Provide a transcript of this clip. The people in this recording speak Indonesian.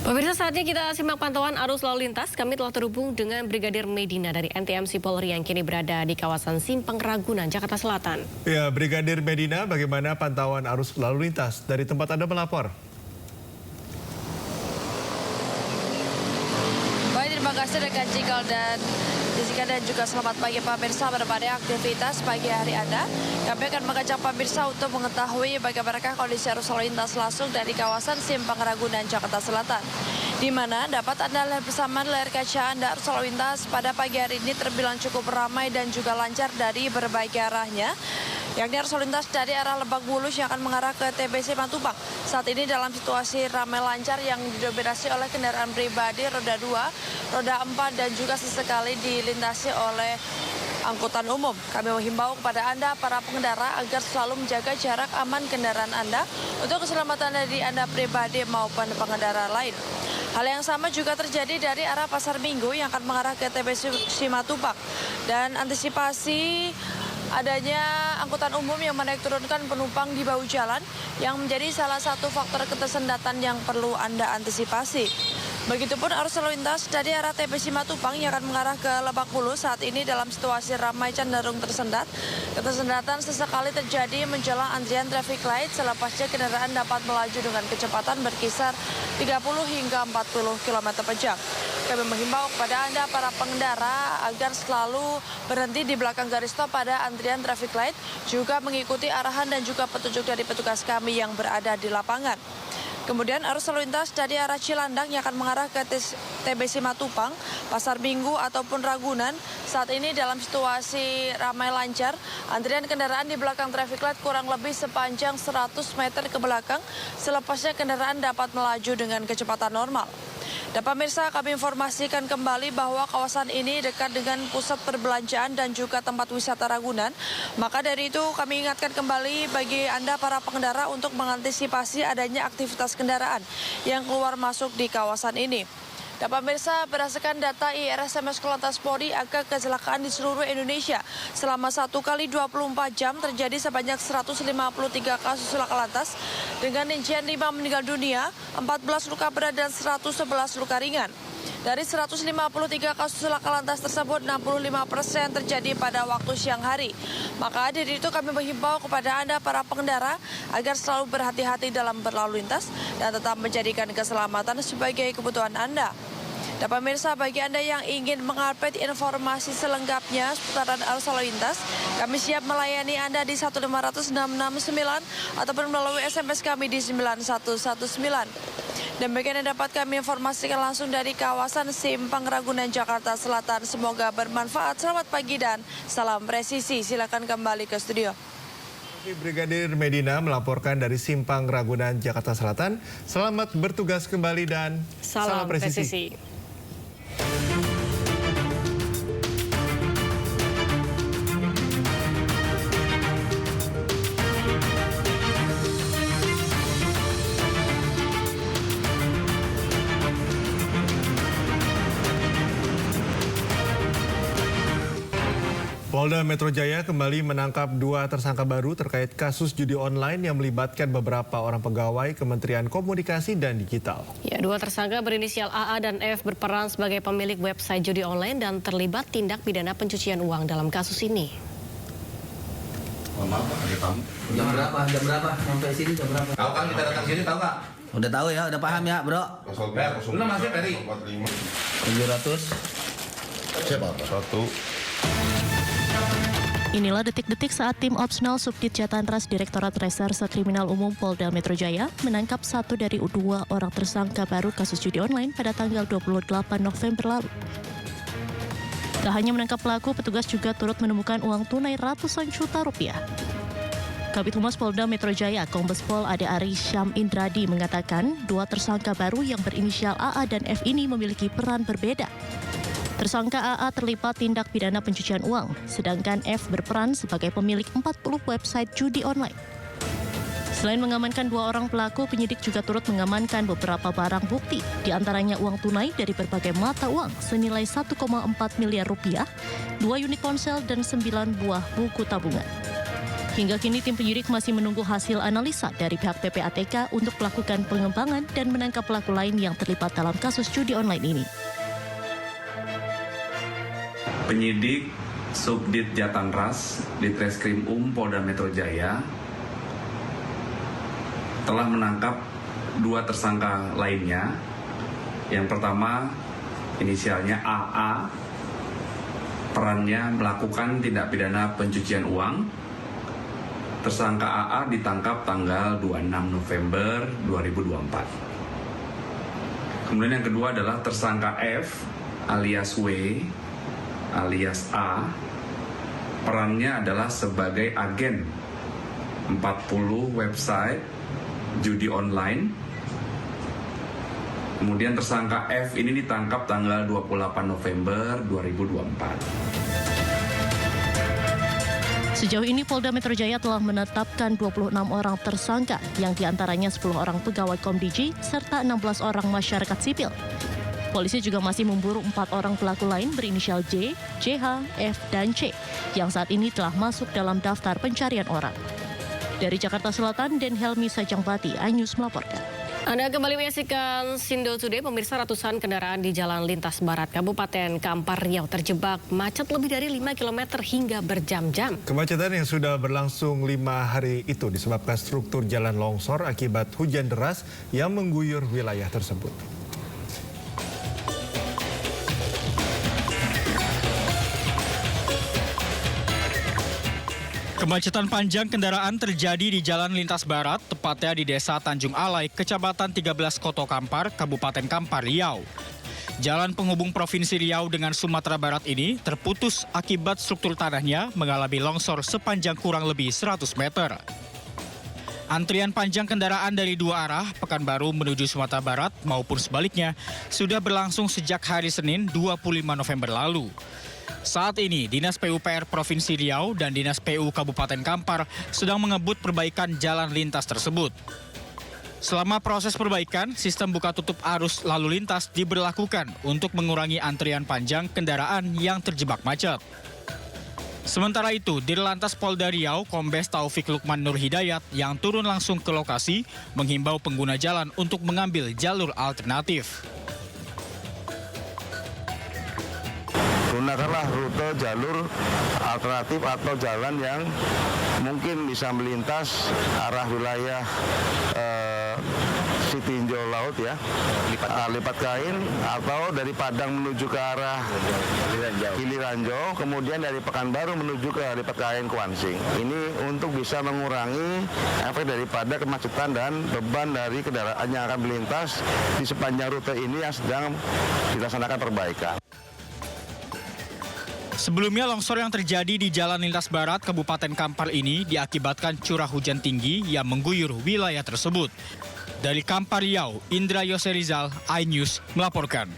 Pemirsa, saatnya kita simak pantauan arus lalu lintas. Kami telah terhubung dengan Brigadir Medina dari NTMC Polri yang kini berada di kawasan Simpang Ragunan, Jakarta Selatan. Ya, Brigadir Medina, bagaimana pantauan arus lalu lintas dari tempat Anda melapor? Baik, terima kasih rekan Cikal dan Jessica, dan juga selamat pagi pemirsa berbagai aktivitas pagi hari Anda. Kami akan mengajak pemirsa untuk mengetahui bagaimana kondisi arus lalu lintas langsung dari kawasan Simpang Ragunan, Jakarta Selatan. Di mana dapat Anda lihat bersama layar kaca Anda arus lalu lintas pada pagi hari ini terbilang cukup ramai dan juga lancar dari berbagai arahnya. Yakni arus lalu lintas dari arah Lebak Bulus yang akan mengarah ke TBC Matupang. Saat ini dalam situasi ramai lancar yang didominasi oleh kendaraan pribadi roda 2, roda 4 dan juga sesekali dilintasi oleh angkutan umum. Kami menghimbau kepada Anda para pengendara agar selalu menjaga jarak aman kendaraan Anda untuk keselamatan diri Anda pribadi maupun pengendara lain. Hal yang sama juga terjadi dari arah Pasar Minggu yang akan mengarah ke TBC Simatupang. Dan antisipasi adanya angkutan umum yang menaik turunkan penumpang di bahu jalan yang menjadi salah satu faktor ketersendatan yang perlu Anda antisipasi. Begitupun arus lalu lintas dari arah TBC Matupang yang akan mengarah ke Lebak Bulus saat ini dalam situasi ramai cenderung tersendat. Ketersendatan sesekali terjadi menjelang antrian traffic light, selepasnya kendaraan dapat melaju dengan kecepatan berkisar 30 hingga 40 km per jam. Kami menghimbau kepada Anda para pengendara agar selalu berhenti di belakang garis stop pada antrian traffic light, juga mengikuti arahan dan juga petunjuk dari petugas kami yang berada di lapangan. Kemudian arus lalu lintas dari arah Cilandak yang akan mengarah ke TBC Matupang, Pasar Minggu ataupun Ragunan saat ini dalam situasi ramai lancar. Antrian kendaraan di belakang traffic light kurang lebih sepanjang 100 meter ke belakang, selepasnya kendaraan dapat melaju dengan kecepatan normal. Dan pemirsa, kami informasikan kembali bahwa kawasan ini dekat dengan pusat perbelanjaan dan juga tempat wisata Ragunan. Maka dari itu kami ingatkan kembali bagi Anda para pengendara untuk mengantisipasi adanya aktivitas kendaraan yang keluar masuk di kawasan ini. Dan pemirsa, berdasarkan data IRSMS Korlantas Polri, angka kecelakaan di seluruh Indonesia selama 1 kali 24 jam terjadi sebanyak 153 kasus laka lantas dengan rincian 5 meninggal dunia, 14 luka berat dan 111 luka ringan. Dari 153 kasus laka lantas tersebut, 65% terjadi pada waktu siang hari. Maka dari itu kami menghimbau kepada Anda para pengendara agar selalu berhati-hati dalam berlalu lintas dan tetap menjadikan keselamatan sebagai kebutuhan Anda. Dan pemirsa, bagi Anda yang ingin mengupdate informasi selengkapnya seputaran arus lalu lintas, kami siap melayani Anda di 1500669 ataupun melalui SMS kami di 9119. Dan bagian yang dapat kami informasikan langsung dari kawasan Simpang Ragunan, Jakarta Selatan. Semoga bermanfaat. Selamat pagi dan salam presisi. Silakan kembali ke studio. Brigadir Medina melaporkan dari Simpang Ragunan, Jakarta Selatan. Selamat bertugas kembali dan salam presisi. Polda Metro Jaya kembali menangkap 2 tersangka baru terkait kasus judi online yang melibatkan beberapa orang pegawai Kementerian Komunikasi dan Digital. Ya, 2 tersangka berinisial AA dan F berperan sebagai pemilik website judi online dan terlibat tindak pidana pencucian uang dalam kasus ini. Maaf, ada tamu. Jam berapa? Sampai sini jam berapa? Tahu kan kita datang sini, tahu nggak? Udah tahu ya, udah paham ya, bro. Lu masih Peri? 700. Siapa? 1. Inilah detik-detik saat tim Opsnal Subdit Jatanras Direktorat Reserse Kriminal Umum Polda Metro Jaya menangkap 1 dari 2 orang tersangka baru kasus judi online pada tanggal 28 November lalu. Tak hanya menangkap pelaku, petugas juga turut menemukan uang tunai ratusan juta rupiah. Kabid Humas Polda Metro Jaya, Kombes Pol Ade Ari Syam Indradi mengatakan 2 tersangka baru yang berinisial AA dan F ini memiliki peran berbeda. Tersangka AA terlibat tindak pidana pencucian uang, sedangkan F berperan sebagai pemilik 40 website judi online. Selain mengamankan 2 orang pelaku, penyidik juga turut mengamankan beberapa barang bukti, di antaranya uang tunai dari berbagai mata uang senilai 1,4 miliar rupiah, 2 unit ponsel dan 9 buah buku tabungan. Hingga kini tim penyidik masih menunggu hasil analisa dari pihak PPATK untuk melakukan pengembangan dan menangkap pelaku lain yang terlibat dalam kasus judi online ini. Penyidik Subdit Jatanras di Treskrim Polda Metro Jaya telah menangkap 2 tersangka lainnya. Yang pertama, inisialnya AA, perannya melakukan tindak pidana pencucian uang. Tersangka AA ditangkap tanggal 26 November 2024. Kemudian yang kedua adalah tersangka F alias W alias A. Perannya adalah sebagai agen 40 website judi online. Kemudian tersangka F ini ditangkap tanggal 28 November 2024. Sejauh ini Polda Metro Jaya telah menetapkan 26 orang tersangka, yang diantaranya 10 orang pegawai Komdiji serta 16 orang masyarakat sipil. Polisi juga masih memburu 4 orang pelaku lain berinisial J, JH, F, dan C, yang saat ini telah masuk dalam daftar pencarian orang. Dari Jakarta Selatan, Den Helmi Sajangbati, iNews melaporkan. Anda kembali menyaksikan Sindo Today. Pemirsa, ratusan kendaraan di Jalan Lintas Barat Kabupaten Kampar Riau terjebak macet lebih dari 5 km hingga berjam-jam. Kemacetan yang sudah berlangsung 5 hari itu disebabkan struktur jalan longsor akibat hujan deras yang mengguyur wilayah tersebut. Kemacetan panjang kendaraan terjadi di Jalan Lintas Barat, tepatnya di Desa Tanjung Alai, Kecamatan 13 Koto Kampar, Kabupaten Kampar Riau. Jalan penghubung Provinsi Riau dengan Sumatera Barat ini terputus akibat struktur tanahnya mengalami longsor sepanjang kurang lebih 100 meter. Antrian panjang kendaraan dari 2 arah, Pekanbaru menuju Sumatera Barat maupun sebaliknya, sudah berlangsung sejak hari Senin 25 November lalu. Saat ini, Dinas PUPR Provinsi Riau dan Dinas PU Kabupaten Kampar sedang mengebut perbaikan jalan lintas tersebut. Selama proses perbaikan, sistem buka tutup arus lalu lintas diberlakukan untuk mengurangi antrian panjang kendaraan yang terjebak macet. Sementara itu, Dirlantas Polda Riau, Kombes Taufik Lukman Nur Hidayat yang turun langsung ke lokasi menghimbau pengguna jalan untuk mengambil jalur alternatif. Gunakanlah rute jalur alternatif atau jalan yang mungkin bisa melintas arah wilayah Sitinjau Laut ya, Lipat Kain, atau dari Padang menuju ke arah Giliranjau, kemudian dari Pekanbaru menuju ke Lipat Kain Kuansing. Ini untuk bisa mengurangi efek daripada kemacetan dan beban dari kendaraan yang akan melintas di sepanjang rute ini yang sedang dilaksanakan perbaikan. Sebelumnya longsor yang terjadi di Jalan Lintas Barat Kabupaten Kampar ini diakibatkan curah hujan tinggi yang mengguyur wilayah tersebut. Dari Kampar Riau, Indra Yose Rizal, iNews melaporkan.